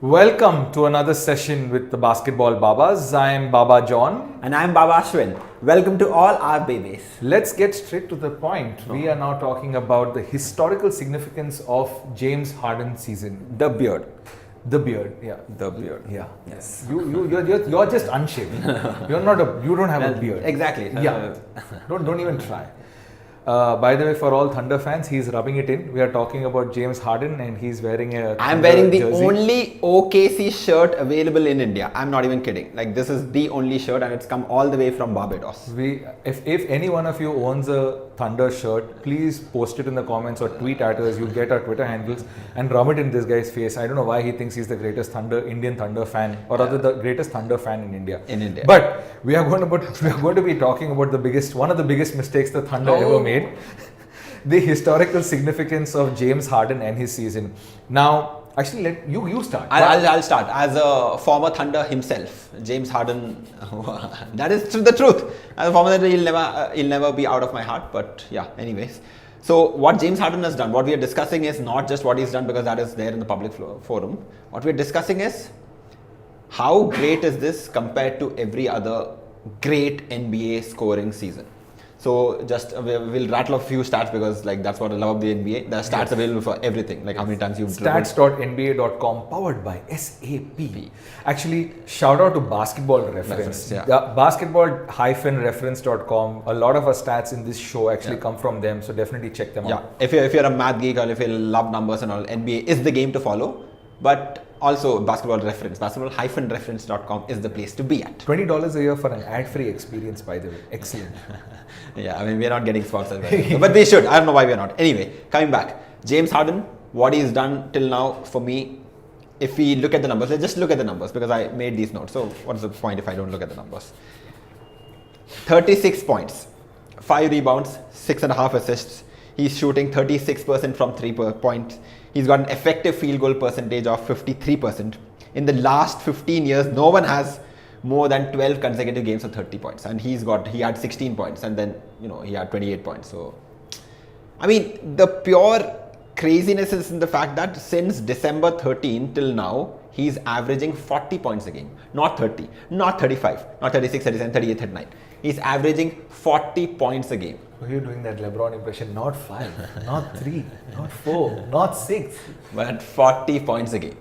Welcome to another session with the Basketball Babas. I am Baba John. And I'm Baba Ashwin. Welcome to all our babies. Let's get straight to the point. We are now talking about the historical significance of James Harden's season. The beard. The beard, yeah. The beard. Yeah. Yes. You're just unshaven. You don't have a beard. Exactly. Yeah. Don't even try. By the way, for all Thunder fans, he's rubbing it in. We are talking about James Harden and he's wearing a I'm wearing the jersey. only OKC shirt available in India. I'm not even kidding. Like, this is the only shirt and it's come all the way from Barbados. If any one of you owns a Thunder shirt, please post it in the comments or tweet at us. You'll get our Twitter handles and rub it in this guy's face. I don't know why he thinks he's the greatest Indian Thunder fan, or rather the greatest Thunder fan in India. But we are going to be talking about one of the biggest mistakes the Thunder ever made. The historical significance of James Harden and his season. Now, actually, let you start. I'll start. As a former Thunder himself, James Harden, that is the truth. As a former Thunder, he'll never be out of my heart. But yeah, anyways. So what James Harden has done, what we are discussing is not just what he's done because that is there in the public forum. What we're discussing is how great is this compared to every other great NBA scoring season. So just we'll rattle a few stats because that's what I love of the NBA. There are stats available for everything, like how many times you've Stats.nba.com powered by SAP. Actually, shout out to Basketball Reference. Basketball-reference.com. A lot of our stats in this show actually come from them, so definitely check them out. If you're a math geek or if you love numbers and all, NBA is the game to follow. But also Basketball Reference, basketball-reference.com is the place to be at. $20 a year for an ad-free experience, by the way. Excellent. Yeah, I mean, we're not getting sponsored by it, but they should. I don't know why we're not. Anyway, coming back. James Harden, what he's done till now for me, if we look at the numbers, let's just look at the numbers because I made these notes. So what's the point if I don't look at the numbers? 36 points, 5 rebounds, 6.5 assists. He's shooting 36% from 3 points. He's got an effective field goal percentage of 53%. In the last 15 years, no one has more than 12 consecutive games of 30 points. And he had 16 points and then, he had 28 points. So, I mean, the pure craziness is in the fact that since December 13 till now, he's averaging 40 points a game. Not 30, not 35, not 36, 37, 38, 39. He's averaging 40 points a game. You're doing that LeBron impression, not 5, not 3, not 4, not 6. But 40 points a game.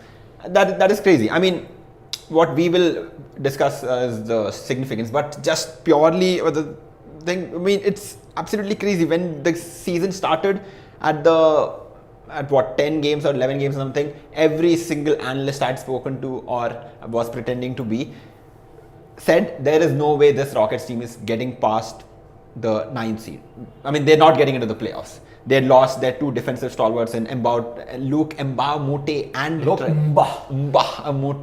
That is crazy. I mean, what we will discuss is the significance, but just purely the thing, I mean, it's absolutely crazy. When the season started at 10 games or 11 games or something, every single analyst I had spoken to or was pretending to be said there is no way this Rockets team is getting past the 9th seed. I mean, they're not getting into the playoffs. They had lost their 2 defensive stalwarts in Luke Mbah-a-Moute and Mbah-a-Moute.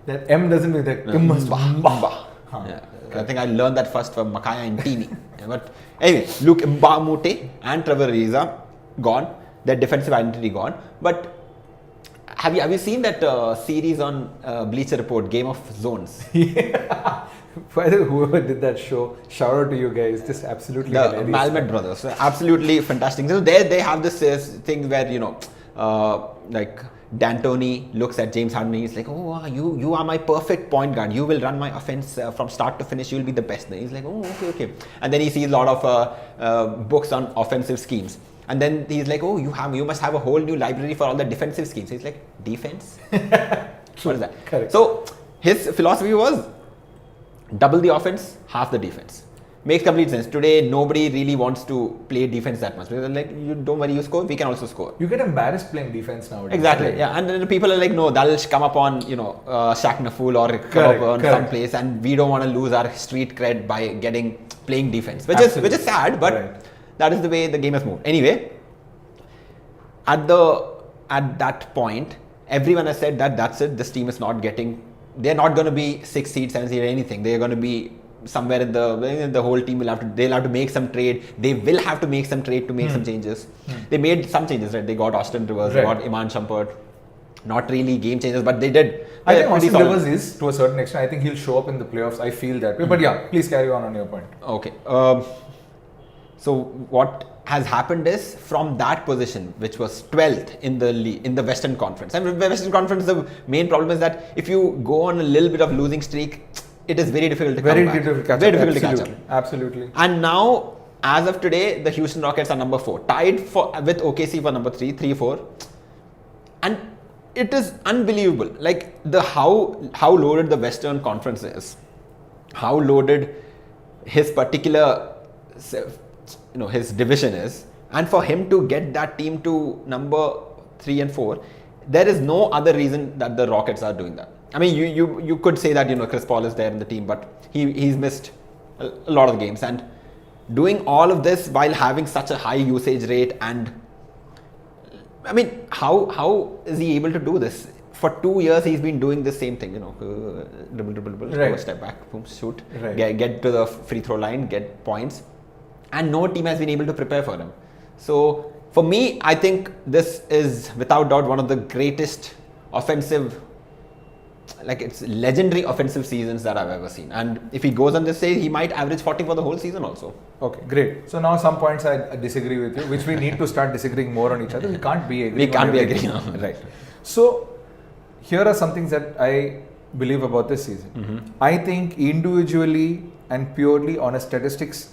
That M doesn't mean that. Mbah. I think I learned that first from Makaya and Teeny. But anyway, Luke Mbah-a-Moute and Trevor Ariza gone. Their defensive identity gone. But have you seen that series on Bleacher Report, Game of Zones? Yeah. By the way, whoever did that show, shout out to you guys. Just absolutely the hilarious. Malmet brothers, absolutely fantastic. So they have this thing where like D'Antoni looks at James Harden and he's like, oh, you are my perfect point guard. You will run my offense from start to finish. You will be the best. And he's like, oh, okay. And then he sees a lot of books on offensive schemes. And then he's like, oh, you must have a whole new library for all the defensive schemes. He's like, defense? What is that? Correct. So his philosophy was double the offense, half the defense. Makes complete sense. Today, nobody really wants to play defense that much. Because you don't worry, you score, we can also score. You get embarrassed playing defense nowadays. Exactly, yeah. And then people are like, no, that'll come up on, Shaq Naful or come up on some place, and we don't want to lose our street cred by playing defense. Which is sad, but that is the way the game has moved. Anyway, at that point, everyone has said that's it, this team is not they're not going to be 6 seed, 7 seed or anything. They're going to be somewhere in the whole team they'll have to make some trade. They will have to make some trade to make some changes. They made some changes, right? They got Austin Rivers, they got Iman Shumpert. Not really game changers, but they did. I think Austin Rivers is, to a certain extent, I think he'll show up in the playoffs. I feel that way. But yeah, please carry on your point. Okay. So what has happened is from that position, which was 12th in the Western Conference. And the Western Conference, the main problem is that if you go on a little bit of losing streak, it is very difficult to come back. Very difficult to catch up. Absolutely. And now, as of today, the Houston Rockets are number 4, tied with OKC for number 3, 3-4, and it is unbelievable. Like how loaded the Western Conference is, how loaded his particular, his division is, and for him to get that team to number 3 and 4, there is no other reason that the Rockets are doing that. I mean, you could say that Chris Paul is there in the team, but he's missed a lot of games, and doing all of this while having such a high usage rate, and I mean, how is he able to do this? For 2 years, he's been doing the same thing, dribble, right. Step back, boom, shoot, right. get to the free throw line, get points, and no team has been able to prepare for him. So, for me, I think this is without doubt one of the greatest offensive, it's legendary offensive seasons that I've ever seen. And if he goes on this stage, he might average 40 for the whole season also. Okay, great. So now some points I disagree with you, which we need to start disagreeing more on each other. We can't be agreeing. We can't be agreeing. Right. So here are some things that I believe about this season. Mm-hmm. I think individually and purely on a statistics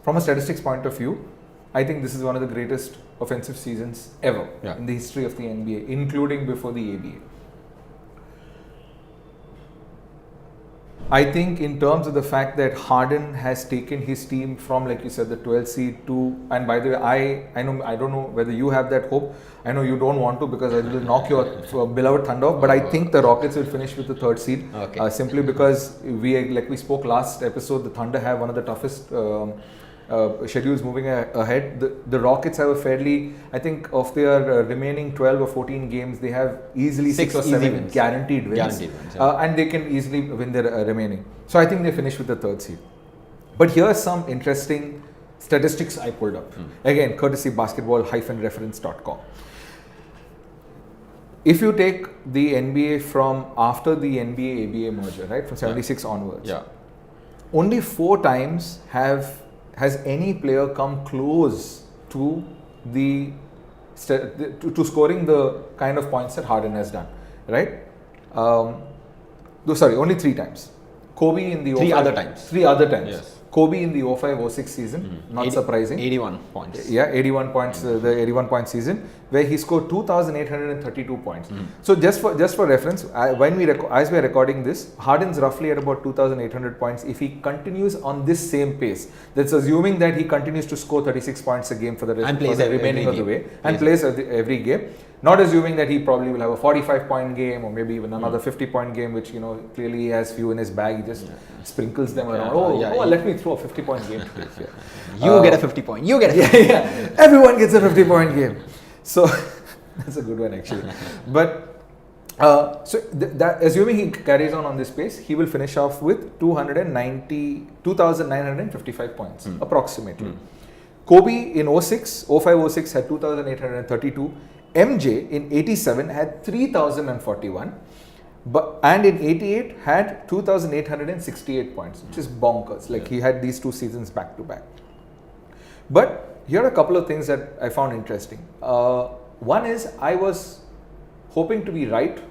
from a statistics point of view, I think this is one of the greatest offensive seasons ever in the history of the NBA, including before the ABA. I think in terms of the fact that Harden has taken his team from, like you said, the 12th seed to, and by the way, I don't know whether you have that hope. I know you don't want to because it will knock your beloved Thunder off, but I think the Rockets will finish with the 3rd seed. Okay. Simply because we spoke last episode, the Thunder have one of the toughest schedules moving ahead. The Rockets have a fairly, I think of their remaining 12 or 14 games, they have easily 6 or 7 wins. guaranteed wins. And they can easily win their remaining. So I think they finish with the 3rd seed. But here are some interesting statistics I pulled up. Again, courtesy basketball-reference.com. If you take the NBA from after the NBA-ABA merger, right, from 76 onwards, only 4 times has any player come close to to scoring the kind of points that Harden has done, right? Only 3 times. Kobe in the 3 other times. 3 other times. Yes. Kobe in the 05-06 season, not surprising. 81 points. Yeah, 81 points, the 81-point season, where he scored 2,832 points. So just for reference, as we are recording this, Harden's roughly at about 2,800 points. If he continues on this same pace, that's assuming that he continues to score 36 points a game for the remaining of the way, and plays every game. Not assuming that he probably will have a 45-point game or maybe even another 50-point game, which clearly he has few in his bag. He just sprinkles them around. Let me throw a 50-point game. You get a 50-point. You get a 50-point. Everyone gets a 50-point game. So that's a good one actually. But assuming he carries on this pace, he will finish off with 2,955 points approximately. Kobe in 05-06 had 2,832. MJ in 87 had 3,041, and in 88 had 2,868 points, which is bonkers. He had these 2 seasons back to back. But here are a couple of things that I found interesting. One is I was hoping to be right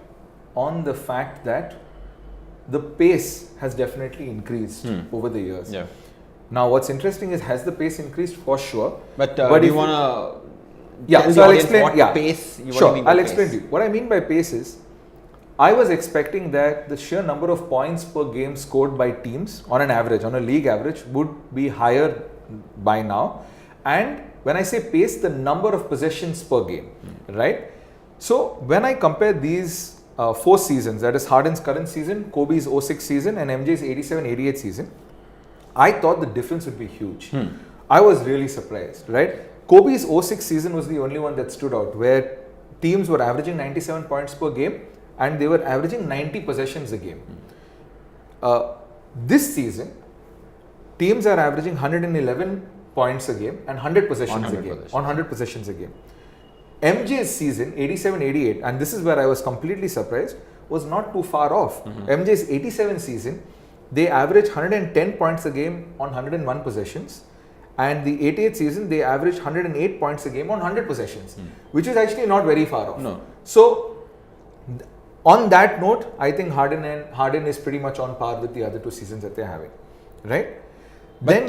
on the fact that the pace has definitely increased over the years. Yeah. Now, what's interesting is, has the pace increased? For sure. But do you want to? So I'll explain. Pace? I'll explain to you. What I mean by pace is, I was expecting that the sheer number of points per game scored by teams on an average, on a league average, would be higher by now. And when I say pace, the number of possessions per game, right? So when I compare these 4 seasons, that is Harden's current season, Kobe's 06 season, and MJ's 87-88 season, I thought the difference would be huge. I was really surprised, right? Kobe's 06 season was the only one that stood out, where teams were averaging 97 points per game and they were averaging 90 possessions a game. This season, teams are averaging 111 points a game and 100 possessions a game. On 100 possessions a game. MJ's season, 87-88, and this is where I was completely surprised, was not too far off. MJ's 87 season, they averaged 110 points a game on 101 possessions, And the 88th season, they averaged 108 points a game on 100 possessions, which is actually not very far off. No. So, on that note, I think Harden is pretty much on par with the other 2 seasons that they're having, right? But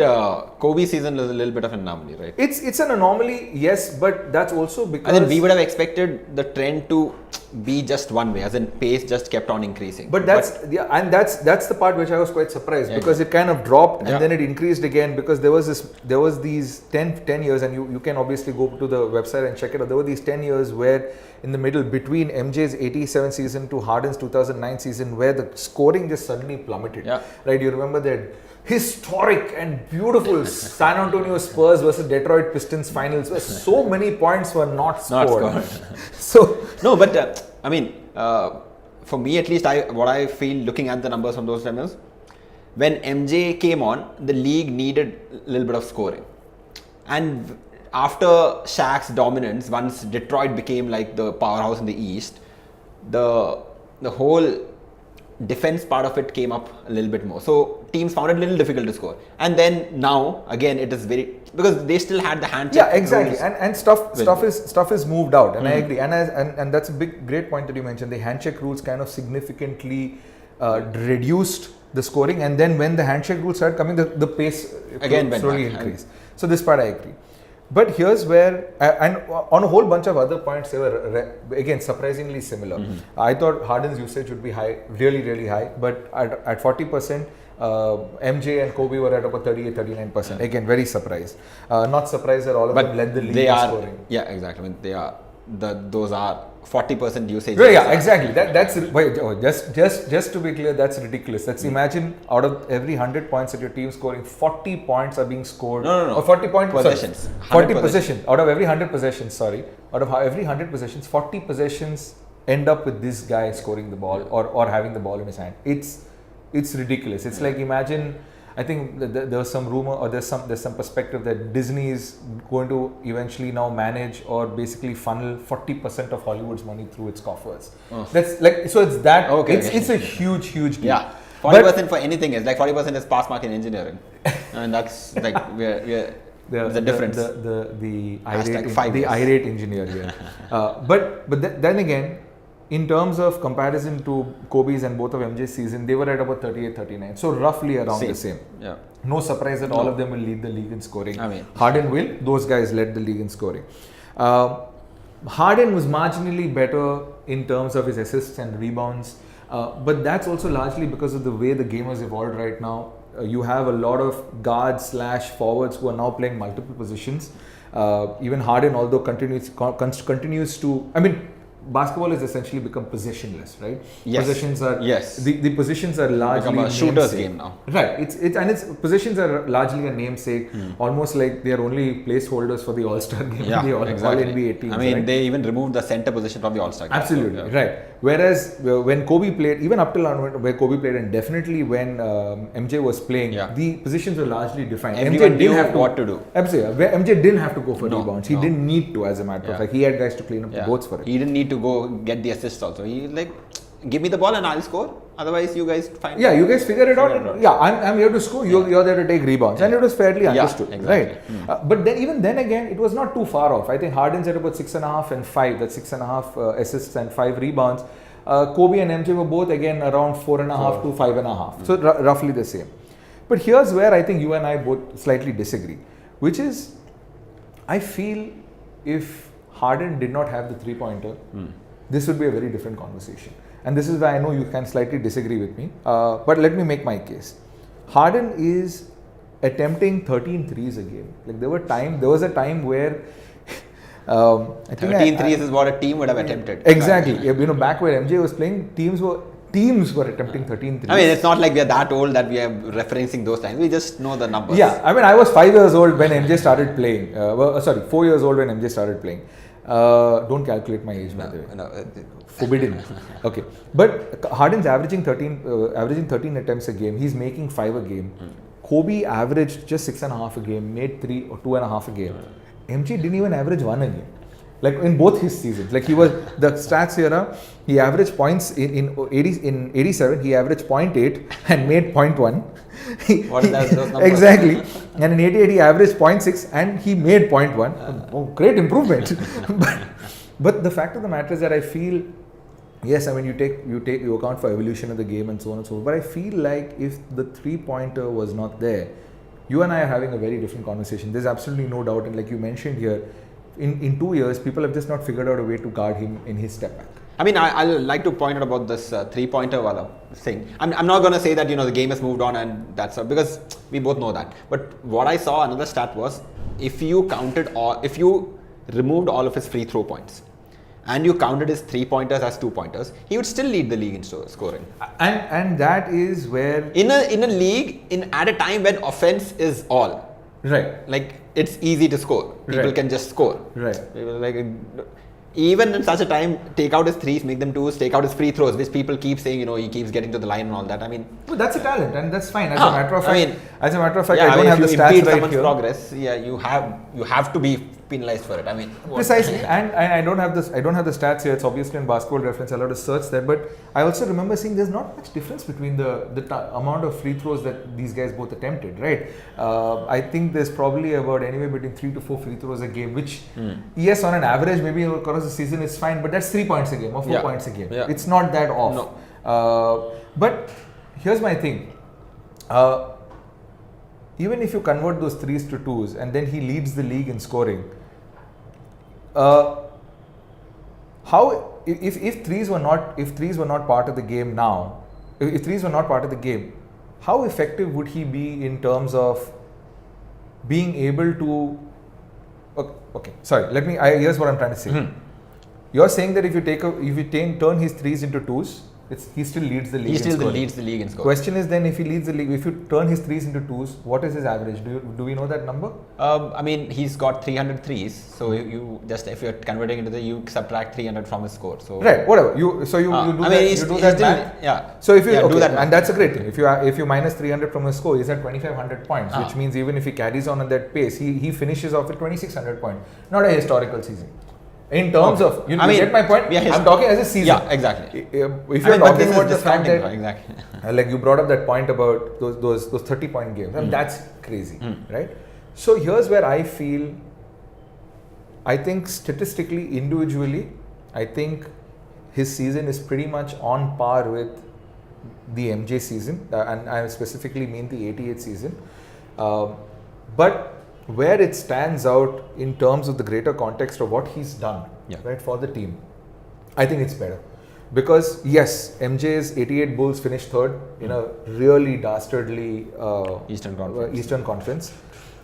Kobe's season is a little bit of an anomaly, right? It's an anomaly, yes, but that's also because... And then we would have expected the trend to be just one way, as in pace just kept on increasing. But that's the part which I was quite surprised, because it kind of dropped and then it increased again, because there was these 10 years, and you can obviously go to the website and check it out. There were these 10 years where in the middle between MJ's 87 season to Harden's 2009 season, where the scoring just suddenly plummeted. Right? You remember that historic and beautiful San Antonio Spurs versus Detroit Pistons finals, where so many points were not scored. So no, but I mean, for me at least, what I feel looking at the numbers from those times, when MJ came on, the league needed a little bit of scoring, and after Shaq's dominance, once Detroit became like the powerhouse in the East, the whole defense part of it came up a little bit more. So teams found it a little difficult to score. And then now again it is because they still had the hand check. Yeah, exactly. And stuff is moved out. And I agree. And that's a great point that you mentioned. The handshake rules kind of significantly reduced the scoring, and then when the handshake rules started coming, the pace again slowly increased. So this part I agree. But here's where, and on a whole bunch of other points, they were again surprisingly similar. I thought Harden's usage would be high, really, really high, but at 40%, MJ and Kobe were at about 38-39%. Again, very surprised. Not surprised that all of them led the league in scoring. Yeah, exactly. I mean, those are 40% usage. Yeah, exactly. Just to be clear, that's ridiculous. That's imagine out of every 100 points that your team scoring, 40 points are being scored. No. Or 40 point possessions. 40 possessions. Out of every 100 possessions, out of every 100 possessions, 40 possessions end up with this guy scoring the ball or having the ball in his hand. It's ridiculous. It's like, imagine, I think there was some rumor, or there's some perspective that Disney is going to eventually now manage or basically funnel 40% of Hollywood's money through its coffers. That's like, so it's that. Okay. It's a huge deal. Yeah, 40% for anything is like 40% is pass mark in engineering, and that's like the difference. The irate engineer here. But then again, in terms of comparison to Kobe's and both of MJ's season, they were at about 38-39. So roughly around the same. Yeah. No surprise that all of them will lead the league in scoring. I mean, Harden will. Those guys led the league in scoring. Harden was marginally better in terms of his assists and rebounds. But that's also largely because of the way the game has evolved right now. You have a lot of guards / forwards who are now playing multiple positions. Even Harden, although continues to, I mean, basketball has essentially become possessionless, right? Yes. Possessions are the positions are largely become a shooter's game now. Right. It's positions are largely a namesake, almost like they are only placeholders for the All-Star game, the All NBA teams. I mean, they even removed the center position from the All-Star game. Absolutely, right. Whereas when Kobe played, even up till where Kobe played, and definitely when MJ was playing, the positions were largely defined. Everyone knew what to do. Absolutely. MJ didn't have to go for rebounds. He didn't need to, as a matter of fact. He had guys to clean up the boards for it. He didn't need to go get the assists also. He like, give me the ball and I'll score. Otherwise, you guys find it. Yeah, you guys figure it out. Yeah, I'm here to score. You're there to take rebounds. And it was fairly understood. Exactly. Right. But then even then again, it was not too far off. I think Harden's at about 6.5 and 5. That's 6.5 assists and 5 rebounds. Kobe and MJ were both again around 4.5 to 5.5. So roughly the same. But here's where I think you and I both slightly disagree, which is, I feel if Harden did not have the three-pointer, this would be a very different conversation. And this is why I know you can slightly disagree with me. But let me make my case. Harden is attempting 13 threes a game. Like there was a time where I think 13 threes is what a team would have attempted. Exactly. Back where MJ was playing, teams were attempting 13 threes. I mean, it's not like we are that old that we are referencing those times. We just know the numbers. Yeah. I mean, I was 5 years old when MJ started playing. 4 years old when MJ started playing. Don't calculate my age, by the way. No. Forbidden. Okay. But Harden's averaging 13 attempts a game. He's making 5 a game. Kobe averaged just 6.5 a game, made 3 or 2.5 a game. MJ didn't even average 1 a game. Like in both his seasons. Like he was, the stats era, he averaged points in 87, he averaged 0.8 and made 0.1. What is that? Those numbers? Exactly. And in 88, he averaged 0.6 and he made 0.1. Oh, great improvement. but the fact of the matter is that I feel, yes, I mean, you account for evolution of the game and so on and so forth. But I feel like if the 3-pointer was not there, you and I are having a very different conversation. There's absolutely no doubt. And like you mentioned here, in 2 years, people have just not figured out a way to guard him in his step back. I mean, I'll like to point out about this 3-pointer wala thing. I'm not going to say that, the game has moved on and that's all, because we both know that. But what I saw, another stat was, if you removed all of his free throw points and you counted his 3-pointers as 2-pointers, he would still lead the league in scoring. And that is where... In a league, at a time when offense is all. Right. Like, it's easy to score. People can just score. Right. Even in such a time, take out his threes, make them twos, take out his free throws, which people keep saying, he keeps getting to the line and all that. I mean, well, that's a talent, and that's fine. As a matter of fact, I don't have the stats right here. If you impede someone's progress, you have to be penalized for it. I mean, precisely, and I don't have this. I don't have the stats here. It's obviously in Basketball Reference. I'll have to search that. But I also remember seeing there's not much difference between the amount of free throws that these guys both attempted. Right? I think there's probably about anywhere between 3 to 4 free throws a game, which yes, on an average, maybe across the season is fine, but that's 3 points a game or 4 points a game. Yeah. It's not that off. No. But here's my thing. Even if you convert those threes to twos and then he leads the league in scoring, how if threes were not part of the game now, if threes were not part of the game, how effective would he be in terms of being able to? Okay, sorry. Here's what I'm trying to say. You're saying that if you turn his threes into twos, he still leads the league. He still leads the league in scoring. Question is then, if he leads the league, if you turn his threes into twos, what is his average? Do we know that number? I mean, he's got 300 threes. So if you're converting into you subtract 300 from his score. So right, whatever. You do that math. Yeah. So if you do that, and that's a great thing. If you minus 300 from his score, he's at 2,500 points, which means even if he carries on at that pace, he finishes off with 2,600 points. Not a historical season. In terms of, you get my point? Yeah, I'm talking as a season. Yeah, exactly. If you're talking about the fact that, exactly. like you brought up that point about those 30-point games, and that's crazy, right? So here's where I think statistically, individually, I think his season is pretty much on par with the MJ season, and I specifically mean the 88 season. But where it stands out in terms of the greater context of what he's done, right, for the team, I think it's better. Because yes, MJ's 88 Bulls finished third in a really dastardly Eastern Conference.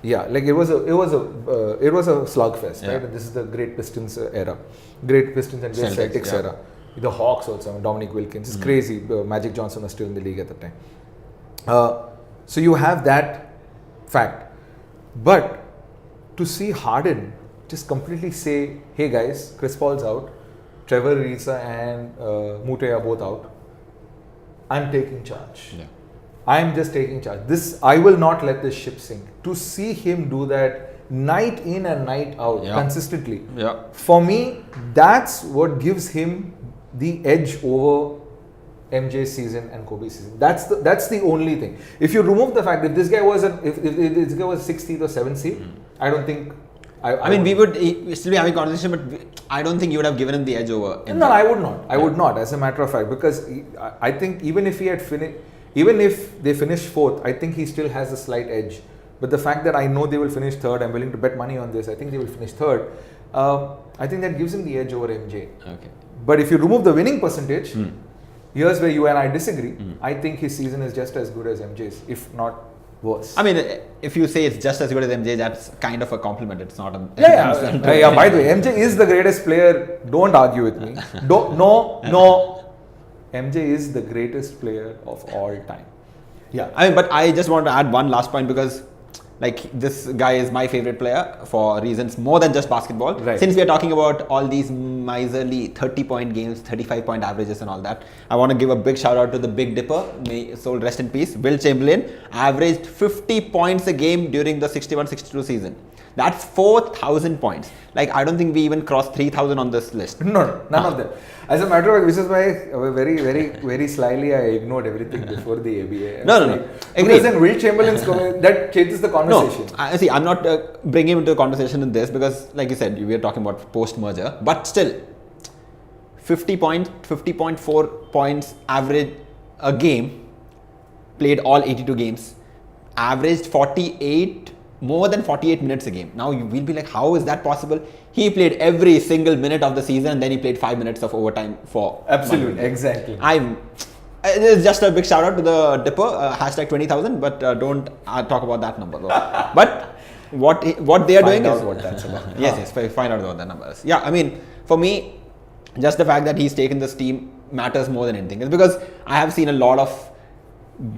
Yeah, like it was a slugfest, right? And this is the great Pistons era, great Pistons and great Celtics era. The Hawks also, Dominic Wilkins, it's crazy. Magic Johnson was still in the league at the time. So you have that fact. But to see Harden just completely say, hey guys, Chris Paul's out, Trevor Ariza and Mute are both out, I'm taking charge. Yeah. I'm just taking charge. I will not let this ship sink. To see him do that night in and night out consistently, for me, that's what gives him the edge over MJ's season and Kobe's season. That's the only thing. If you remove the fact that this guy was if this guy was 6th or 7th seed, I don't think. I mean, we would still be having a conversation, but I don't think you would have given him the edge over MJ. No, I would not. I would not, as a matter of fact, because I think even if they finish 4th, I think he still has a slight edge. But the fact that I know they will finish 3rd, I'm willing to bet money on this. I think they will finish 3rd. I think that gives him the edge over MJ. Okay. But if you remove the winning percentage. Here's where you and I disagree. I think his season is just as good as MJ's, if not worse. I mean, if you say it's just as good as MJ, that's kind of a compliment. It's not a... Yeah. By the way, MJ is the greatest player. Don't argue with me. No. MJ is the greatest player of all time. Yeah. I mean, but I just want to add one last point, because this guy is my favorite player for reasons more than just basketball. Right. Since we are talking about all these miserly 30-point games, 35-point averages and all that, I want to give a big shout out to the Big Dipper, may his soul rest in peace. Will Chamberlain averaged 50 points a game during the 61-62 season. That's 4,000 points. Like, I don't think we even crossed 3,000 on this list. No, none of them. As a matter of fact, this is why very slyly I ignored everything before the ABA. No. Because then Will Chamberlain's comment, that changes the conversation. No, see, I'm not bringing him into the conversation in this because, like you said, we are talking about post-merger. But still, 50.4 points average a game, played all 82 games, averaged more than 48 minutes a game. Now you will be like, how is that possible? He played every single minute of the season and then he played 5 minutes of overtime for. Absolutely, exactly. It's just a big shout out to the Dipper, hashtag 20,000, but don't talk about that number though. But what they are doing is. Find out what that's about. Yes, find out what that number is. Yeah, I mean, for me, just the fact that he's taken this team matters more than anything. It's because I have seen a lot of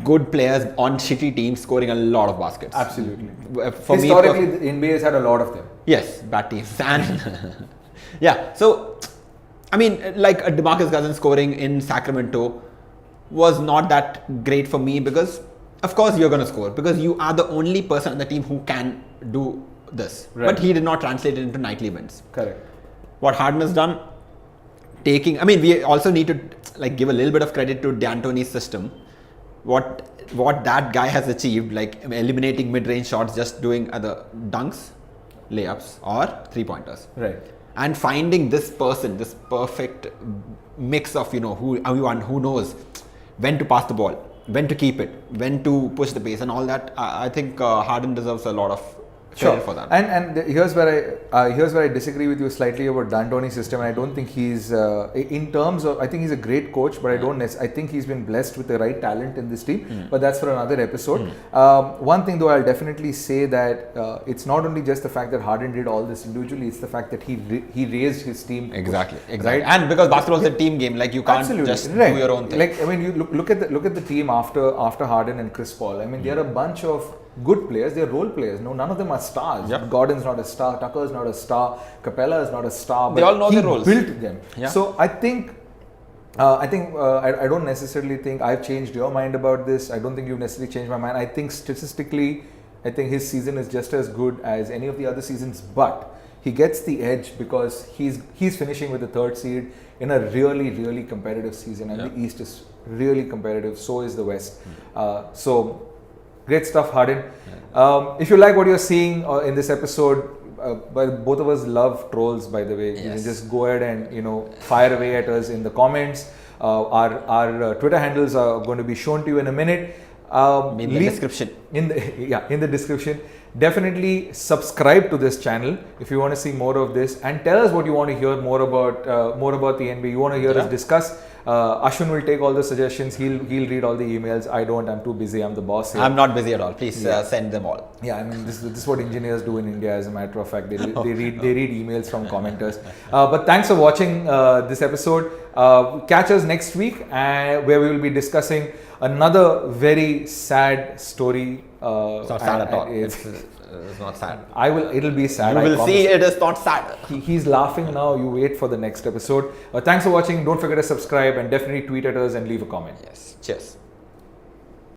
good players on shitty teams scoring a lot of baskets. Absolutely. Historically, the NBA has had a lot of them. Yes, bad teams. And yeah, so I mean, like a DeMarcus Cousins scoring in Sacramento was not that great for me because, of course, you're going to score because you are the only person on the team who can do this. Right. But he did not translate it into nightly events. Correct. What Harden has done, we also need to give a little bit of credit to D'Antoni's system. What that guy has achieved, like eliminating mid-range shots, just doing either dunks, layups, or 3-pointers. Right. And finding this person, this perfect mix of who knows when to pass the ball, when to keep it, when to push the pace, and all that. I think Harden deserves a lot of credit for that. And here's where I disagree with you slightly about D'Antoni's system. And I don't think he's in terms of. I think he's a great coach, but I think he's been blessed with the right talent in this team. But that's for another episode. One thing though, I'll definitely say that it's not only just the fact that Harden did all this individually; it's the fact that he raised his team. Exactly. Right? And because basketball is a team game, like you can't just do your own thing. Like, I mean, you look at the team after Harden and Chris Paul. I mean, they are a bunch of good players. They're role players. No, none of them are stars. Yep. Gordon's not a star. Tucker's not a star. Capella is not a star. But they all know their roles. He built them. Yeah. So I don't necessarily think I've changed your mind about this. I don't think you've necessarily changed my mind. I think statistically, his season is just as good as any of the other seasons. But he gets the edge because he's finishing with the 3rd seed in a really, really competitive season, and the East is really competitive. So is the West. So. Great stuff, Harden. If you like what you're seeing in this episode, both of us love trolls, by the way. Yes. You can just go ahead and fire away at us in the comments. Our Twitter handles are going to be shown to you in a minute. In the description. In the description. Definitely subscribe to this channel if you want to see more of this, and tell us what you want to hear more about the NBA. You want to hear us discuss. Ashwin will take all the suggestions. He'll read all the emails. I don't. I'm too busy. I'm the boss here. I'm not busy at all. Please send them all. Yeah, I mean this is what engineers do in India. As a matter of fact, they read emails from commenters. But thanks for watching this episode. Catch us next week, where we will be discussing another very sad story. It's not sad at all. It's not sad. It'll be sad. You will see it is not sad. He's laughing now. You wait for the next episode. Thanks for watching. Don't forget to subscribe and definitely tweet at us and leave a comment. Yes. Cheers.